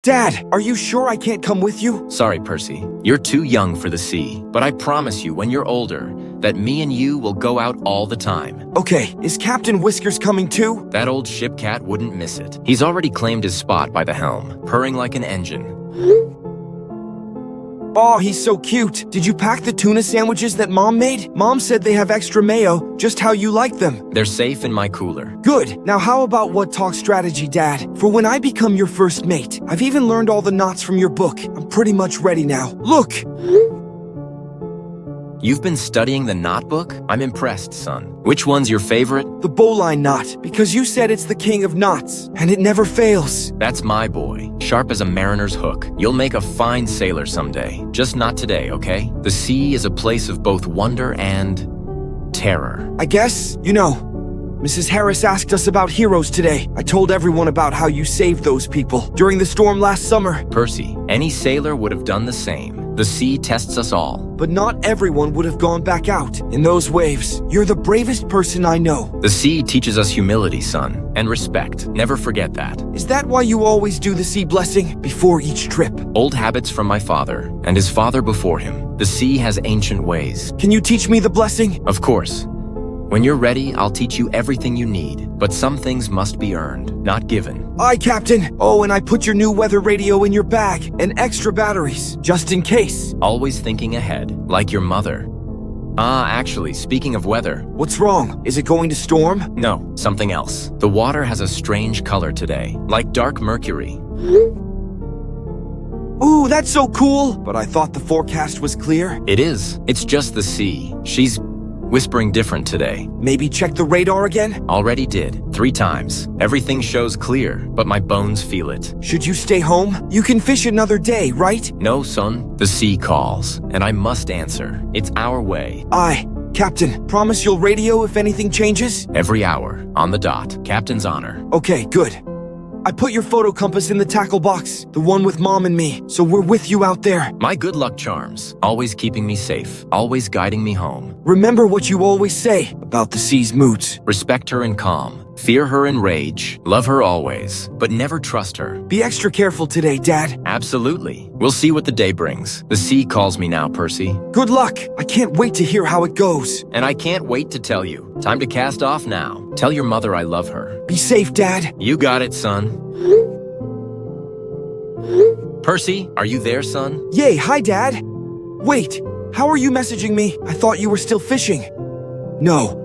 Dad, are you sure I can't come with you? Sorry, Percy. You're too young for the sea. But I promise you, when you're older, that me and you will go out all the time. Okay, is Captain Whiskers coming too? That old ship cat wouldn't miss it. He's already claimed his spot by the helm, purring like an engine. Oh, he's so cute. Did you pack the tuna sandwiches that Mom made? Mom said they have extra mayo, just how you like them. They're safe in my cooler. Good. Now how about what talk strategy, Dad? For when I become your first mate. I've even learned all the knots from your book. I'm pretty much ready now. Look! You've been studying the knot book? I'm impressed, son. Which one's your favorite? The bowline knot, because you said it's the king of knots, and it never fails. That's my boy, sharp as a mariner's hook. You'll make a fine sailor someday. Just not today, okay? The sea is a place of both wonder and terror. I guess, Mrs. Harris asked us about heroes today. I told everyone about how you saved those people during the storm last summer. Percy, any sailor would have done the same. The sea tests us all. But not everyone would have gone back out in those waves. You're the bravest person I know. The sea teaches us humility, son, and respect. Never forget that. Is that why you always do the sea blessing before each trip? Old habits from my father, and his father before him. The sea has ancient ways. Can you teach me the blessing? Of course. When you're ready, I'll teach you everything you need. But some things must be earned, not given. Aye, Captain. Oh, and I put your new weather radio in your bag and extra batteries, just in case. Always thinking ahead, like your mother. Actually, speaking of weather. What's wrong? Is it going to storm? No, something else. The water has a strange color today, like dark mercury. Ooh, that's so cool! But I thought the forecast was clear. It is. It's just the sea. She's whispering different today. Maybe check the radar again? Already did. 3 times. Everything shows clear, but my bones feel it. Should you stay home? You can fish another day, right? No, son. The sea calls, and I must answer. It's our way. Aye. Captain, promise you'll radio if anything changes? Every hour, on the dot. Captain's honor. Okay, good. I put your photo compass in the tackle box, the one with Mom and me, so we're with you out there. My good luck charms, always keeping me safe, always guiding me home. Remember what you always say about the sea's moods. Respect her in calm, fear her in rage, love her always, but never trust her. Be extra careful today, Dad. Absolutely. We'll see what the day brings. The sea calls me now, Percy. Good luck. I can't wait to hear how it goes. And I can't wait to tell you. Time to cast off now. Tell your mother I love her. Be safe, Dad. You got it, son. Percy, are you there, son? Yay, hi, Dad. Wait, how are you messaging me? I thought you were still fishing. No.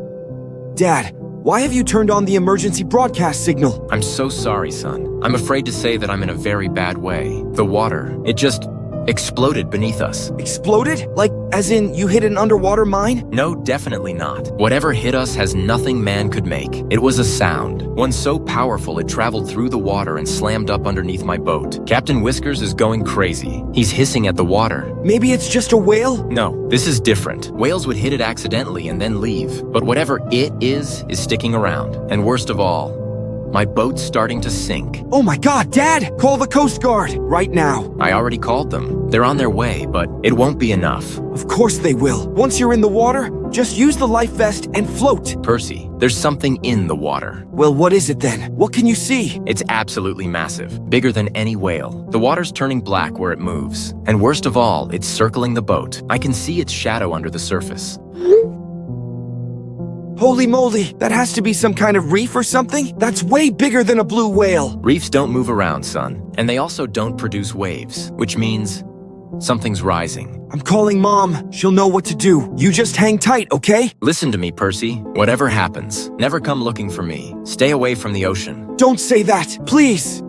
Dad, why have you turned on the emergency broadcast signal? I'm so sorry, son. I'm afraid to say that I'm in a very bad way. The water, it just exploded beneath us. Exploded? Like, as in you hit an underwater mine? No, definitely not. Whatever hit us has nothing man could make. It was a sound, one so powerful it traveled through the water and slammed up underneath my boat. Captain Whiskers is going crazy. He's hissing at the water. Maybe it's just a whale? No, this is different. Whales would hit it accidentally and then leave. But whatever it is sticking around. And worst of all, my boat's starting to sink. Oh my God, Dad! Call the Coast Guard right now. I already called them. They're on their way, but it won't be enough. Of course they will. Once you're in the water, just use the life vest and float. Percy, there's something in the water. Well, what is it then? What can you see? It's absolutely massive, bigger than any whale. The water's turning black where it moves. And worst of all, it's circling the boat. I can see its shadow under the surface. Holy moly, that has to be some kind of reef or something? That's way bigger than a blue whale. Reefs don't move around, son. And they also don't produce waves, which means something's rising. I'm calling Mom. She'll know what to do. You just hang tight, okay? Listen to me, Percy. Whatever happens, never come looking for me. Stay away from the ocean. Don't say that, please.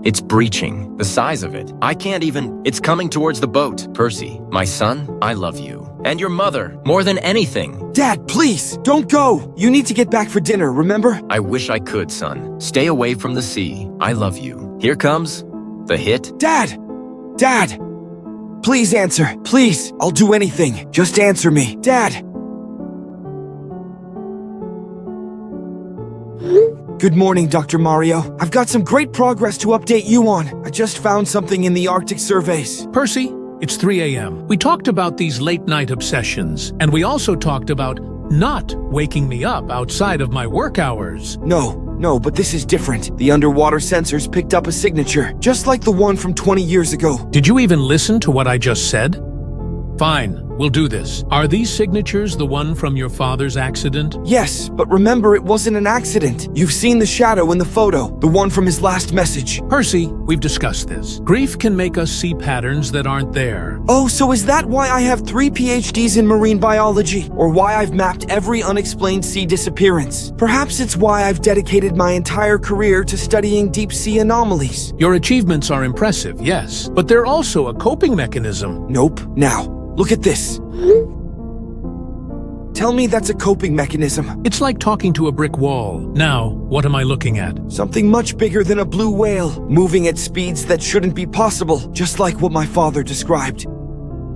It's breaching. The size of it. I can't even... It's coming towards the boat. Percy, my son, I love you. And your mother, more than anything. Dad, please, don't go. You need to get back for dinner, remember? I wish I could, son. Stay away from the sea. I love you. Here comes the hit. Dad! Dad! Please answer. Please. I'll do anything. Just answer me. Dad! Good morning, Dr. Mario. I've got some great progress to update you on. I just found something in the Arctic surveys. Percy, it's 3 a.m. We talked about these late-night obsessions, and we also talked about not waking me up outside of my work hours. No, No, but this is different. The underwater sensors picked up a signature, just like the one from 20 years ago. Did you even listen to what I just said? Fine, we'll do this. Are these signatures the one from your father's accident? Yes, but remember it wasn't an accident. You've seen the shadow in the photo, the one from his last message. Percy, we've discussed this. Grief can make us see patterns that aren't there. Oh, so is that why I have 3 PhDs in marine biology? Or why I've mapped every unexplained sea disappearance? Perhaps it's why I've dedicated my entire career to studying deep-sea anomalies. Your achievements are impressive, yes, but they're also a coping mechanism. Nope. Now, look at this. Tell me that's a coping mechanism. It's like talking to a brick wall. Now, what am I looking at? Something much bigger than a blue whale, moving at speeds that shouldn't be possible, just like what my father described.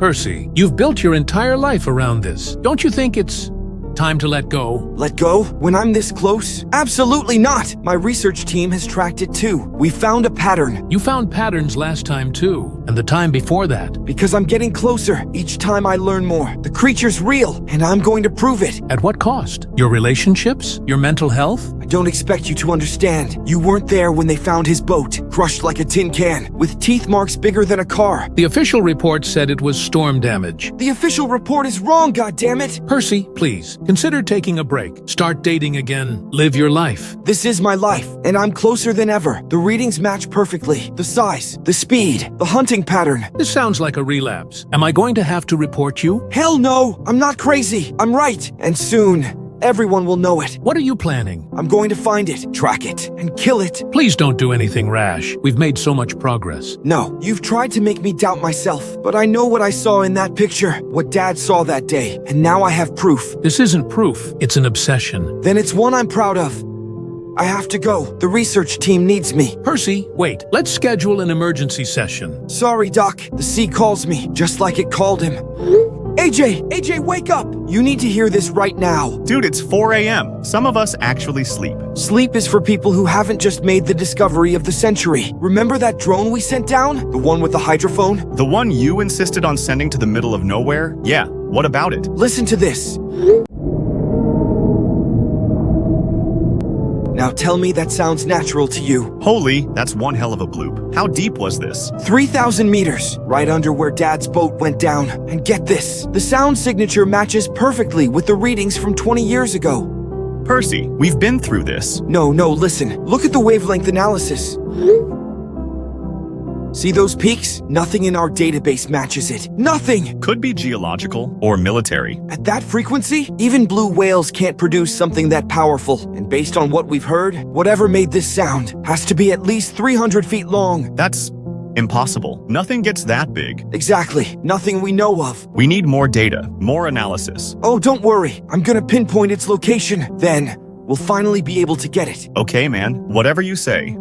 Percy, you've built your entire life around this. Don't you think it's time to let go? Let go? When I'm this close? Absolutely not! My research team has tracked it too. We found a pattern. You found patterns last time too, and the time before that. Because I'm getting closer. Each time I learn more. The creature's real, and I'm going to prove it. At what cost? Your relationships? Your mental health? I don't expect you to understand. You weren't there when they found his boat, crushed like a tin can, with teeth marks bigger than a car. The official report said it was storm damage. The official report is wrong, goddammit! Percy, please, consider taking a break. Start dating again. Live your life. This is my life, and I'm closer than ever. The readings match perfectly. The size, the speed, the hunting pattern. This sounds like a relapse. Am I going to have to report you? Hell no! I'm not crazy. I'm right. And soon, everyone will know it. What are you planning? I'm going to find it, track it, and kill it. Please don't do anything rash. We've made so much progress. No, you've tried to make me doubt myself, but I know what I saw in that picture, what Dad saw that day, and now I have proof. This isn't proof, it's an obsession. Then it's one I'm proud of. I have to go. The research team needs me. Percy, wait. Let's schedule an emergency session. Sorry, Doc. The sea calls me, just like it called him. AJ, wake up! You need to hear this right now. Dude, it's 4 a.m. Some of us actually sleep. Sleep is for people who haven't just made the discovery of the century. Remember that drone we sent down? The one with the hydrophone? The one you insisted on sending to the middle of nowhere? Yeah, what about it? Listen to this. Now tell me that sounds natural to you. Holy, that's one hell of a bloop. How deep was this? 3,000 meters, right under where Dad's boat went down. And get this, the sound signature matches perfectly with the readings from 20 years ago. Percy, we've been through this. No, listen. Look at the wavelength analysis. See those peaks? Nothing in our database matches it. Nothing! Could be geological or military. At that frequency, even blue whales can't produce something that powerful. And based on what we've heard, whatever made this sound has to be at least 300 feet long. That's impossible. Nothing gets that big. Exactly. Nothing we know of. We need more data, more analysis. Oh, don't worry. I'm gonna pinpoint its location. Then, we'll finally be able to get it. Okay, man. Whatever you say.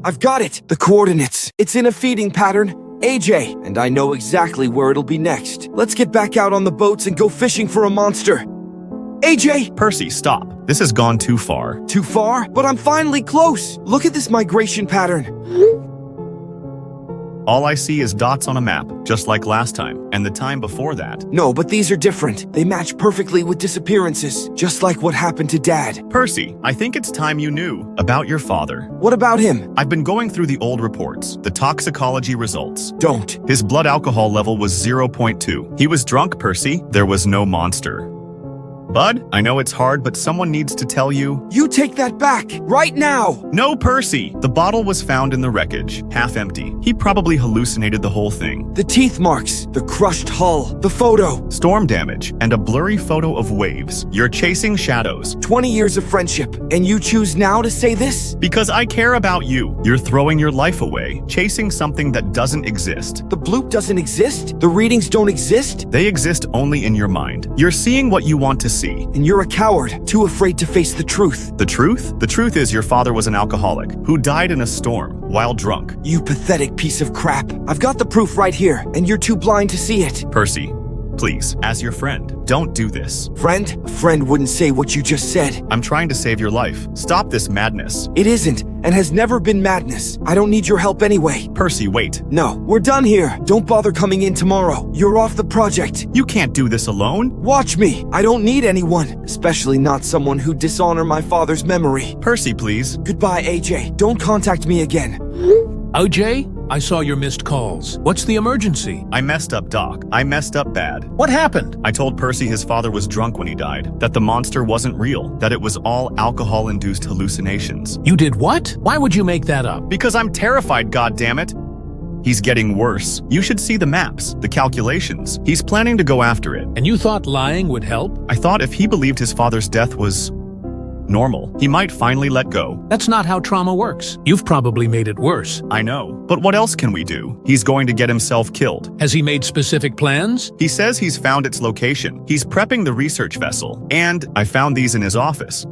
I've got it! The coordinates. It's in a feeding pattern. AJ. And I know exactly where it'll be next. Let's get back out on the boats and go fishing for a monster. AJ! Percy, stop. This has gone too far. Too far? But I'm finally close. Look at this migration pattern. All I see is dots on a map, just like last time, and the time before that. No, but these are different. They match perfectly with disappearances, just like what happened to Dad. Percy, I think it's time you knew about your father. What about him? I've been going through the old reports, the toxicology results. Don't. His blood alcohol level was 0.2. He was drunk, Percy. There was no monster. Bud, I know it's hard, but someone needs to tell you. You take that back, right now! No, Percy! The bottle was found in the wreckage, half empty. He probably hallucinated the whole thing. The teeth marks, the crushed hull, the photo. Storm damage, and a blurry photo of waves. You're chasing shadows. 20 years of friendship, and you choose now to say this? Because I care about you. You're throwing your life away, chasing something that doesn't exist. The bloop doesn't exist? The readings don't exist? They exist only in your mind. You're seeing what you want to see. And you're a coward, too afraid to face the truth. The truth? The truth is your father was an alcoholic who died in a storm while drunk. You pathetic piece of crap. I've got the proof right here, and you're too blind to see it. Percy, please, as your friend, don't do this. Friend? A friend wouldn't say what you just said. I'm trying to save your life. Stop this madness. It isn't. and has never been madness. I don't need your help anyway. Percy, wait. No, we're done here. Don't bother coming in tomorrow. You're off the project. You can't do this alone. Watch me. I don't need anyone, especially not someone who'd dishonor my father's memory. Percy, please. Goodbye, AJ. Don't contact me again. OJ, I saw your missed calls. What's the emergency? I messed up, Doc. I messed up bad. What happened? I told Percy his father was drunk when he died, that the monster wasn't real, that it was all alcohol-induced hallucinations. You did what? Why would you make that up? Because I'm terrified, goddammit. He's getting worse. You should see the maps, the calculations. He's planning to go after it. And you thought lying would help? I thought if he believed his father's death was normal, he might finally let go. That's not how trauma works. You've probably made it worse. I know, but what else can we do? He's going to get himself killed. Has he made specific plans? He says he's found its location. He's prepping the research vessel, and I found these in his office.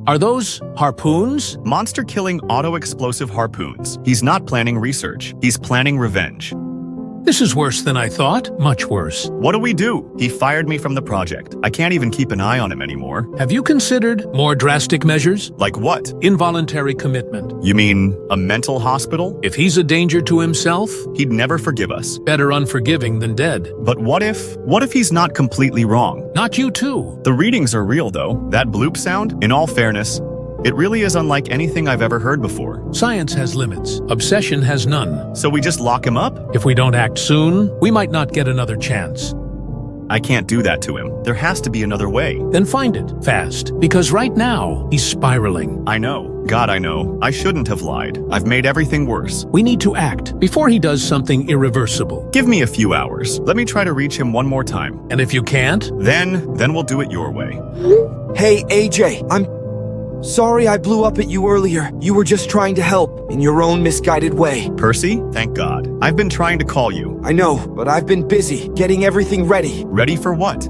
Are those harpoons? Monster-killing auto-explosive harpoons. He's not planning research. He's planning revenge. This is worse than I thought. Much worse. What do we do? He fired me from the project. I can't even keep an eye on him anymore. Have you considered more drastic measures? Like what? Involuntary commitment. You mean a mental hospital? If he's a danger to himself, He'd never forgive us. better unforgiving than dead. But what if he's not completely wrong? Not you too. The readings are real though. That bloop sound, in all fairness, it really is unlike anything I've ever heard before. Science has limits. Obsession has none. So we just lock him up? If we don't act soon, we might not get another chance. I can't do that to him. There has to be another way. Then find it, fast. Because right now, he's spiraling. I know. God, I know. I shouldn't have lied. I've made everything worse. We need to act before he does something irreversible. Give me a few hours. Let me try to reach him one more time. And if you can't, Then we'll do it your way. Hey, AJ, I'm sorry I blew up at you earlier. You were just trying to help in your own misguided way. Percy, thank God. I've been trying to call you. I know, but I've been busy getting everything ready. Ready for what?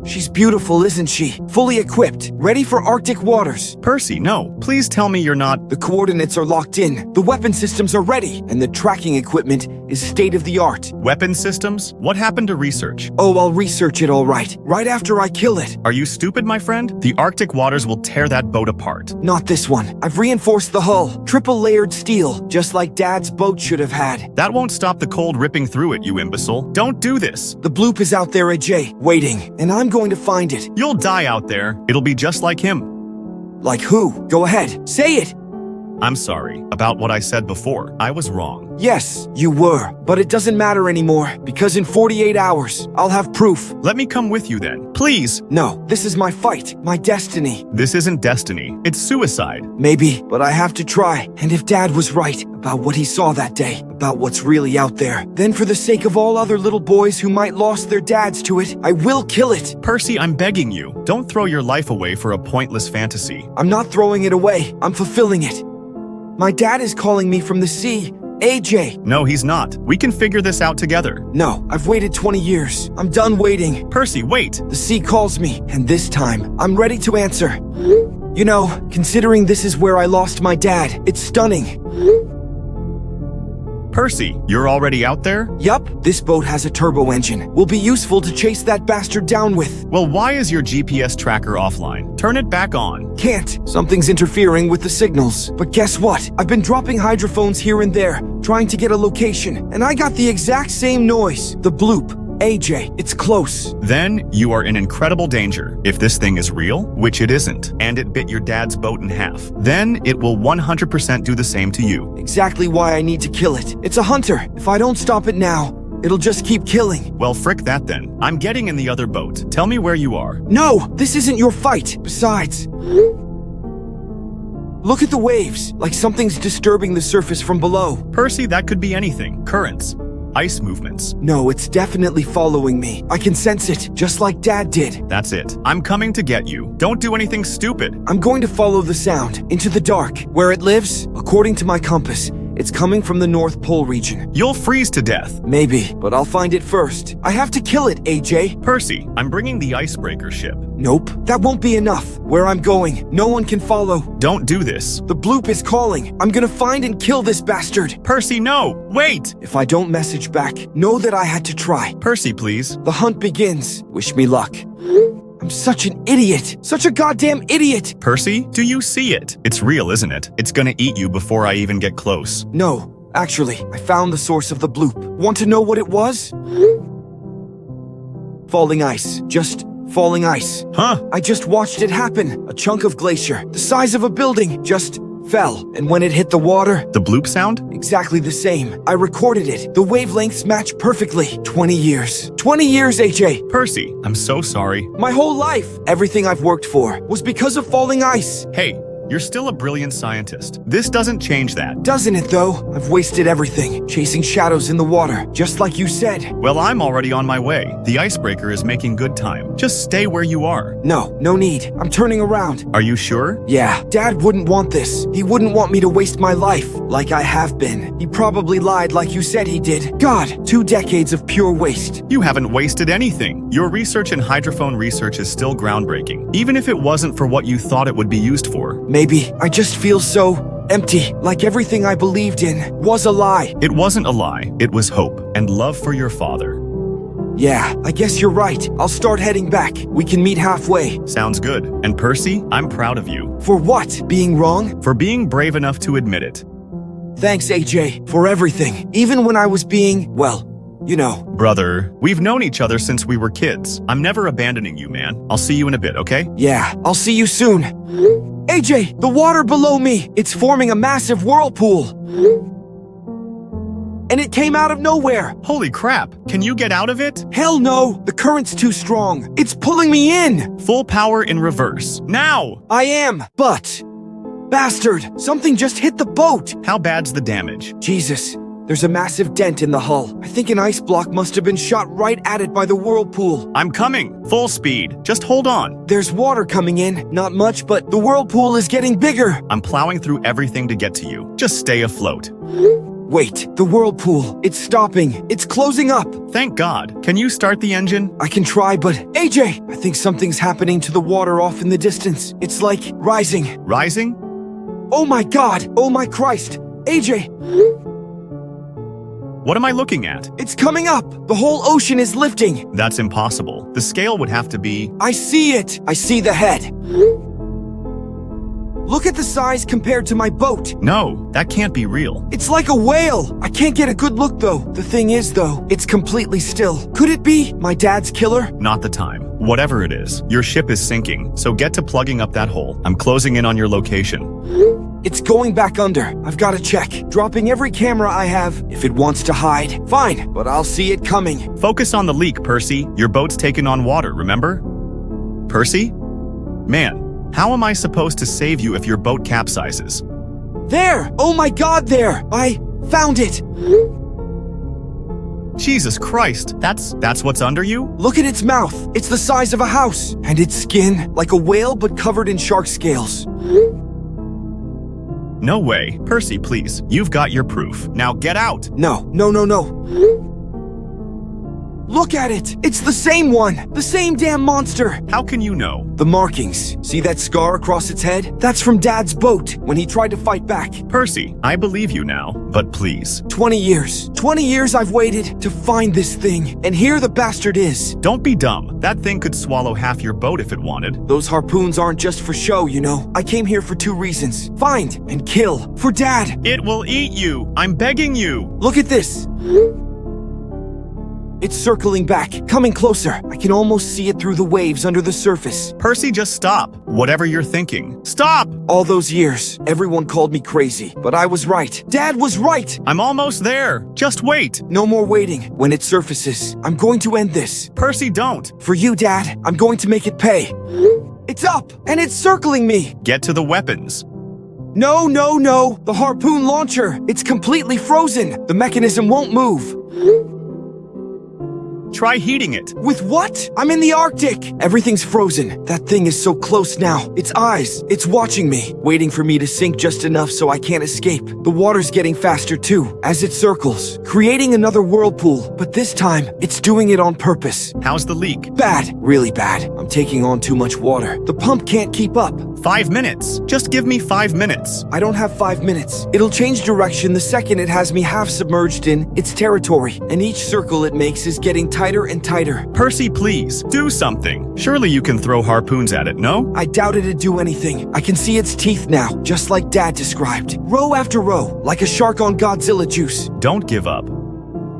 She's beautiful, isn't she? Fully equipped, ready for Arctic waters. Percy, no. Please tell me you're not. The coordinates are locked in, the weapon systems are ready, and the tracking equipment is state-of-the-art. Weapon systems? What happened to research? Oh, I'll research it all right after I kill it. Are you stupid, my friend? The Arctic waters will tear that boat apart. Not this one. I've reinforced the hull, triple-layered steel, just like Dad's boat should have had. That won't stop the cold ripping through it, you imbecile. Don't do this. The bloop is out there, AJ, waiting, and I'm going to find it. You'll die out there. It'll be just like him. Like who? Go ahead, say it! I'm sorry about what I said before. I was wrong. Yes, you were, but it doesn't matter anymore, because in 48 hours, I'll have proof. Let me come with you then. Please. No, this is my fight, my destiny. This isn't destiny. It's suicide. Maybe, but I have to try. And if Dad was right about what he saw that day, about what's really out there, then for the sake of all other little boys who might lost their dads to it, I will kill it. Percy, I'm begging you. Don't throw your life away for a pointless fantasy. I'm not throwing it away. I'm fulfilling it. My dad is calling me from the sea. AJ. No, he's not. We can figure this out together. No, I've waited 20 years. I'm done waiting. Percy, wait. The sea calls me, and this time, I'm ready to answer. You know, considering this is where I lost my dad, it's stunning. Percy, you're already out there? Yup, this boat has a turbo engine. Will be useful to chase that bastard down with. Well, why is your GPS tracker offline? Turn it back on. Can't. Something's interfering with the signals. But guess what? I've been dropping hydrophones here and there, trying to get a location, and I got the exact same noise. The bloop. AJ, it's close. Then you are in incredible danger. If this thing is real, which it isn't, and it bit your dad's boat in half, then it will 100% do the same to you. Exactly why I need to kill it. It's a hunter. If I don't stop it now, it'll just keep killing. Well, frick that then. I'm getting in the other boat. Tell me where you are. No, this isn't your fight. Besides, look at the waves, like something's disturbing the surface from below. Percy, that could be anything. Currents. Ice movements. No, it's definitely following me. I can sense it, just like Dad did. That's it. I'm coming to get you. Don't do anything stupid. I'm going to follow the sound, into the dark. Where it lives, according to my compass, it's coming from the North Pole region. You'll freeze to death. Maybe, but I'll find it first. I have to kill it, AJ. Percy, I'm bringing the icebreaker ship. Nope, that won't be enough. Where I'm going, no one can follow. Don't do this. The bloop is calling. I'm gonna find and kill this bastard. Percy, no! Wait! If I don't message back, know that I had to try. Percy, please. The hunt begins. Wish me luck. I'm I'm such an idiot. Such a goddamn idiot. Percy, do you see it? It's real, isn't it? It's gonna eat you before I even get close. No, actually, I found the source of the bloop. Want to know what it was? Falling ice. Just falling ice. Huh? I just watched it happen. A chunk of glacier, the size of a building, just fell. And when it hit the water, The bloop sound? exactly the same. I recorded it. The wavelengths match perfectly. 20 years. 20 years, AJ. Percy, I'm so sorry. My whole life, everything I've worked for, was because of falling ice. Hey, you're still a brilliant scientist. This doesn't change that. Doesn't it, though? I've wasted everything, chasing shadows in the water, just like you said. Well, I'm already on my way. The icebreaker is making good time. Just stay where you are. No need. I'm turning around. Are you sure? Yeah, Dad wouldn't want this. He wouldn't want me to waste my life, like I have been. He probably lied like you said he did. God, 2 decades of pure waste. You haven't wasted anything. Your research in hydrophone research is still groundbreaking, even if it wasn't for what you thought it would be used for. Maybe I just feel so empty, like everything I believed in was a lie. It wasn't a lie. It was hope and love for your father. Yeah, I guess you're right. I'll start heading back. We can meet halfway. Sounds good. And Percy, I'm proud of you. For what? Being wrong? For being brave enough to admit it. Thanks, AJ, for everything. Even when I was being, well, you know. Brother, we've known each other since we were kids. I'm never abandoning you, man. I'll see you in a bit, okay? Yeah, I'll see you soon. AJ, the water below me, it's forming a massive whirlpool. And it came out of nowhere. Holy crap. Can you get out of it? Hell no, the current's too strong. It's pulling me in. Full power in reverse. Now! I am, but... Bastard, something just hit the boat. How bad's the damage? Jesus, there's a massive dent in the hull. I think an ice block must have been shot right at it by the whirlpool. I'm coming. Full speed. Just hold on. There's water coming in. Not much, but the whirlpool is getting bigger. I'm plowing through everything to get to you. Just stay afloat. Wait, the whirlpool. It's stopping. It's closing up. Thank God. Can you start the engine? I can try, but AJ, I think something's happening to the water off in the distance. It's like rising. Rising? Oh my God. Oh my Christ. AJ, What am I looking at? it's coming up. The whole ocean is lifting. That's impossible. The scale would have to be... I see it. I see the head. Look at the size compared to my boat. No, that can't be real. It's like a whale. I can't get a good look though. The thing is though, it's completely still. Could it be my dad's killer? Not the time. Whatever it is, your ship is sinking, so get to plugging up that hole. I'm closing in on your location. It's going back under. I've got to check. Dropping every camera I have if it wants to hide. Fine, but I'll see it coming. Focus on the leak, Percy. Your boat's taken on water, remember? Percy? Man, how am I supposed to save you if your boat capsizes? There! Oh my God, there! I found it! Jesus Christ, that's what's under you? Look at its mouth. It's the size of a house. And its skin, like a whale but covered in shark scales. No way. Percy, please. You've got your proof. Now get out. No. Look at it! It's the same one! The same damn monster! How can you know? The markings. See that scar across its head? That's from Dad's boat when he tried to fight back. Percy, I believe you now, but please. 20 years. 20 years I've waited to find this thing, and here the bastard is. Don't be dumb. That thing could swallow half your boat if it wanted. Those harpoons aren't just for show, you know. I came here for 2 reasons. Find and kill. For Dad. It will eat you. I'm begging you. Look at this. It's circling back, coming closer. I can almost see it through the waves under the surface. Percy, just stop. Whatever you're thinking. Stop! All those years, everyone called me crazy, but I was right. Dad was right! I'm almost there. Just wait. No more waiting. When it surfaces, I'm going to end this. Percy, don't. For you, Dad, I'm going to make it pay. It's up, and it's circling me. Get to the weapons. No. The harpoon launcher. It's completely frozen. The mechanism won't move. Try heating it. With what? I'm in the Arctic. Everything's frozen. That thing is so close now. Its eyes. It's watching me, waiting for me to sink just enough so I can't escape. The water's getting faster too, as it circles, creating another whirlpool. But this time, it's doing it on purpose. How's the leak? Bad. Really bad. I'm taking on too much water. The pump can't keep up. 5 minutes. Just give me 5 minutes. I don't have 5 minutes. It'll change direction the second it has me half submerged in its territory, and each circle it makes is getting tighter tighter and tighter. Percy, please, do something. Surely you can throw harpoons at it, no? I doubt it'd do anything. I can see its teeth now, just like Dad described. Row after row, like a shark on Godzilla juice. Don't give up.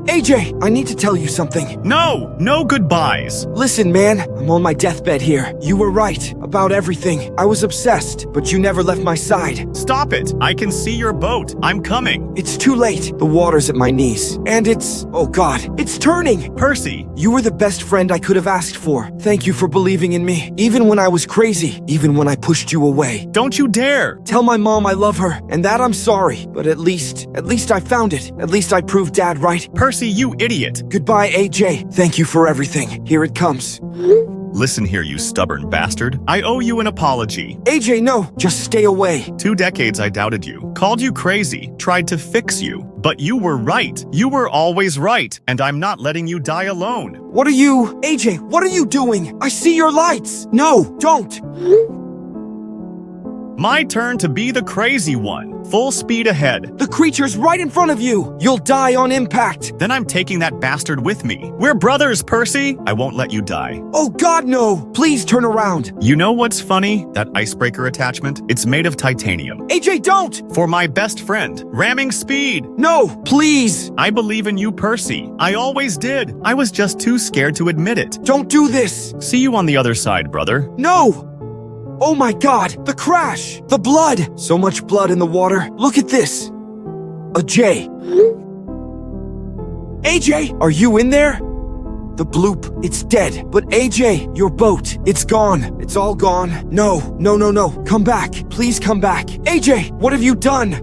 AJ, I need to tell you something. No, no goodbyes. Listen, man, I'm on my deathbed here. You were right about everything. I was obsessed, but you never left my side. Stop it. I can see your boat. I'm coming. It's too late. The water's at my knees. And oh God, it's turning. Percy. You were the best friend I could have asked for. Thank you for believing in me. Even when I was crazy. Even when I pushed you away. Don't you dare. Tell my mom I love her, and that I'm sorry. But at least I found it. At least I proved Dad right. Percy, you idiot. Goodbye, AJ. Thank you for everything. Here it comes. Listen here, you stubborn bastard. I owe you an apology. AJ, no. Just stay away. 2 decades I doubted you, called you crazy, tried to fix you. But you were right. You were always right, and I'm not letting you die alone. What are you... AJ, what are you doing? I see your lights. No, don't. My turn to be the crazy one. Full speed ahead. The creature's right in front of you. You'll die on impact. Then I'm taking that bastard with me. We're brothers, Percy. I won't let you die. Oh God, no. Please turn around. You know what's funny? That icebreaker attachment? It's made of titanium. AJ, don't. For my best friend. Ramming speed. No, please. I believe in you, Percy. I always did. I was just too scared to admit it. Don't do this. See you on the other side, brother. No. Oh my God, the crash, the blood. So much blood in the water. Look at this. A J. AJ, are you in there? The Bloop, it's dead. But AJ, your boat, it's gone. It's all gone. No. Come back. Please come back. AJ, what have you done?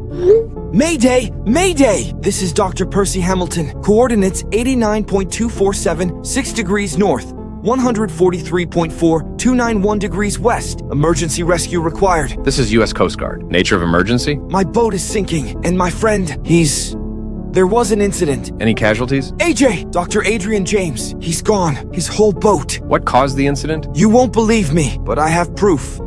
Mayday! Mayday! This is Dr. Percy Hamilton. Coordinates 89.247, 6 degrees north. 143.4291 degrees west. Emergency rescue required. This is U.S. Coast Guard. Nature of emergency? My boat is sinking, and my friend, There was an incident. Any casualties? AJ! Dr. Adrian James. He's gone. His whole boat. What caused the incident? You won't believe me, but I have proof.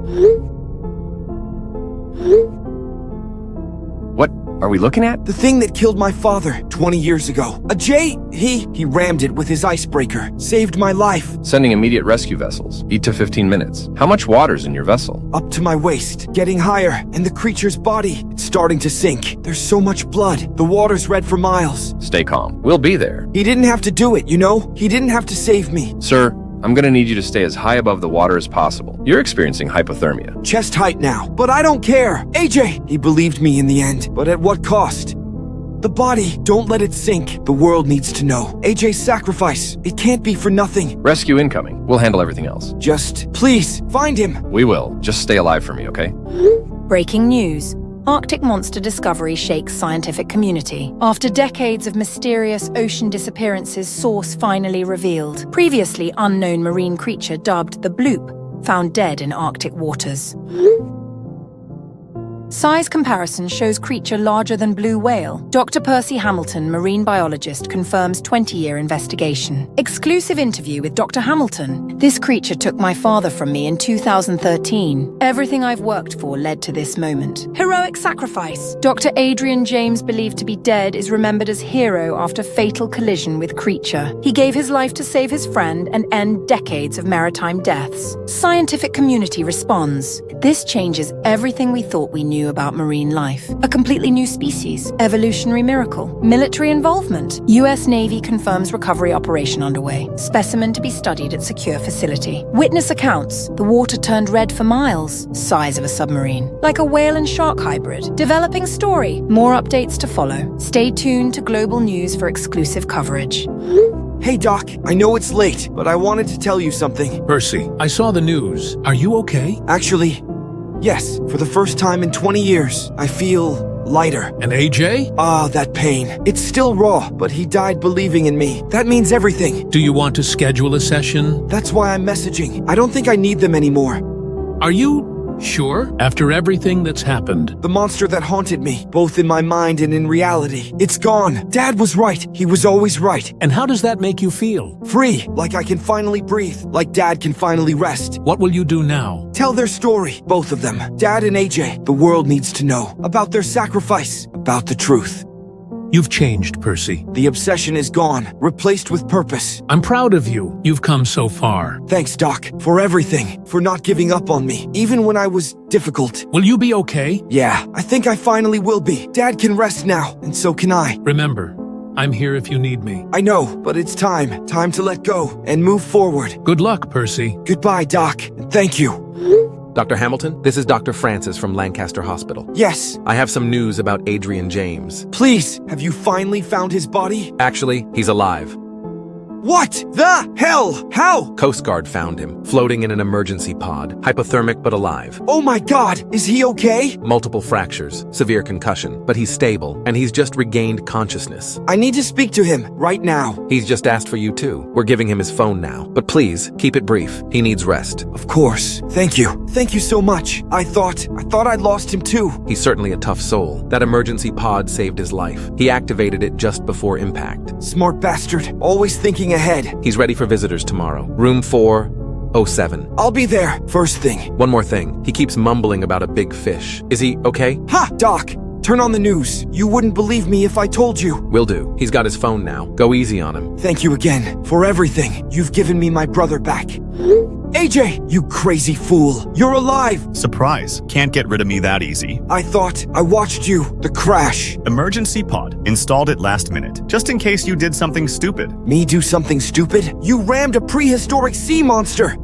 What are we looking at? The thing that killed my father 20 years ago. A J, he rammed it with his icebreaker. Saved my life. Sending immediate rescue vessels. 8 to 15 minutes. How much water's in your vessel? Up to my waist. Getting higher. And the creature's body, it's starting to sink. There's so much blood. The water's red for miles. Stay calm. We'll be there. He didn't have to do it, you know? He didn't have to save me. Sir, I'm gonna need you to stay as high above the water as possible. You're experiencing hypothermia. Chest height now. But I don't care. AJ! He believed me in the end. But at what cost? The body, don't let it sink. The world needs to know. AJ's sacrifice, it can't be for nothing. Rescue incoming. We'll handle everything else. Just, please, find him. We will. Just stay alive for me, okay? Breaking news. Arctic monster discovery shakes scientific community. After decades of mysterious ocean disappearances, source finally revealed. Previously unknown marine creature dubbed the Bloop, found dead in Arctic waters. Size comparison shows creature larger than blue whale. Dr. Percy Hamilton, marine biologist, confirms 20-year investigation. Exclusive interview with Dr. Hamilton. This creature took my father from me in 2013. Everything I've worked for led to this moment. Heroic sacrifice. Dr. Adrian James, believed to be dead, is remembered as hero after fatal collision with creature. He gave his life to save his friend and end decades of maritime deaths. Scientific community responds. This changes everything we thought we knew about marine life. A completely new species. Evolutionary miracle. Military involvement. U.S. Navy confirms recovery operation underway. Specimen to be studied at secure facility. Witness accounts. The water turned red for miles. Size of a submarine. Like a whale and shark hybrid. Developing story. More updates to follow. Stay tuned to Global News for exclusive coverage. Hey, Doc, I know it's late, but I wanted to tell you something. Percy, I saw the news. Are you okay? Actually, yes, for the first time in 20 years, I feel lighter. And AJ? That pain. It's still raw, but he died believing in me. That means everything. Do you want to schedule a session? That's why I'm messaging. I don't think I need them anymore. Are you sure? After everything that's happened? The monster that haunted me, both in my mind and in reality, it's gone. Dad was right. He was always right. And how does that make you feel? Free, like I can finally breathe, like Dad can finally rest. What will you do now? Tell their story, both of them. Dad and AJ, the world needs to know about their sacrifice, about the truth. You've changed, Percy. The obsession is gone, replaced with purpose. I'm proud of you. You've come so far. Thanks, Doc, for everything, for not giving up on me, even when I was difficult. Will you be okay? Yeah, I think I finally will be. Dad can rest now, and so can I. Remember, I'm here if you need me. I know, but it's time. Time to let go and move forward. Good luck, Percy. Goodbye, Doc, and thank you. Dr. Hamilton, this is Dr. Francis from Lancaster Hospital. Yes, I have some news about Adrian James. please, have you finally found his body? Actually, he's alive. What the hell? How? Coast Guard found him, floating in an emergency pod, hypothermic but alive. Oh my God, is he okay? Multiple fractures, severe concussion, but he's stable, and he's just regained consciousness. I need to speak to him right now. He's just asked for you too. We're giving him his phone now, but please, keep it brief. He needs rest. Of course. Thank you. Thank you so much. I thought I'd lost him too. He's certainly a tough soul. That emergency pod saved his life. He activated it just before impact. Smart bastard. Always thinking ahead. He's ready for visitors tomorrow. Room 407. I'll be there. First thing. One more thing. He keeps mumbling about a big fish. Is he okay? Ha! Doc, turn on the news. You wouldn't believe me if I told you. Will do. He's got his phone now. Go easy on him. Thank you again for everything. You've given me my brother back. AJ, you crazy fool. You're alive. Surprise. Can't get rid of me that easy. I thought I watched you. The crash. Emergency pod. Installed it last minute, just in case you did something stupid. Me do something stupid? You rammed a prehistoric sea monster.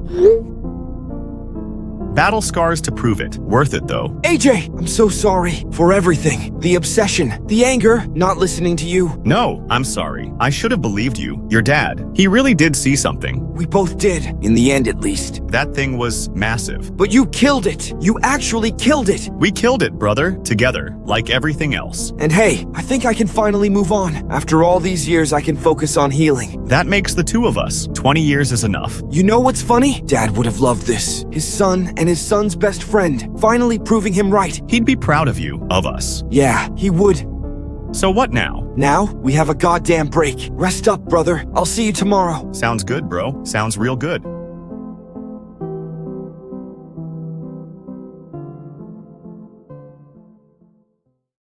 Battle scars to prove it. Worth it though. AJ, I'm so sorry for everything. The obsession, the anger, not listening to you. No, I'm sorry. I should have believed you. Your dad. He really did see something. We both did, in the end at least. That thing was massive. But you killed it. You actually killed it. We killed it, brother. Together. Like everything else. And hey, I think I can finally move on. After all these years, I can focus on healing. That makes the two of us. 20 years is enough. You know what's funny? Dad would have loved this. His son and his son's best friend, finally proving him right. He'd be proud of you. Of us. Yeah, he would. So what now? Now, we have a goddamn break. Rest up, brother. I'll see you tomorrow. Sounds good, bro. Sounds real good.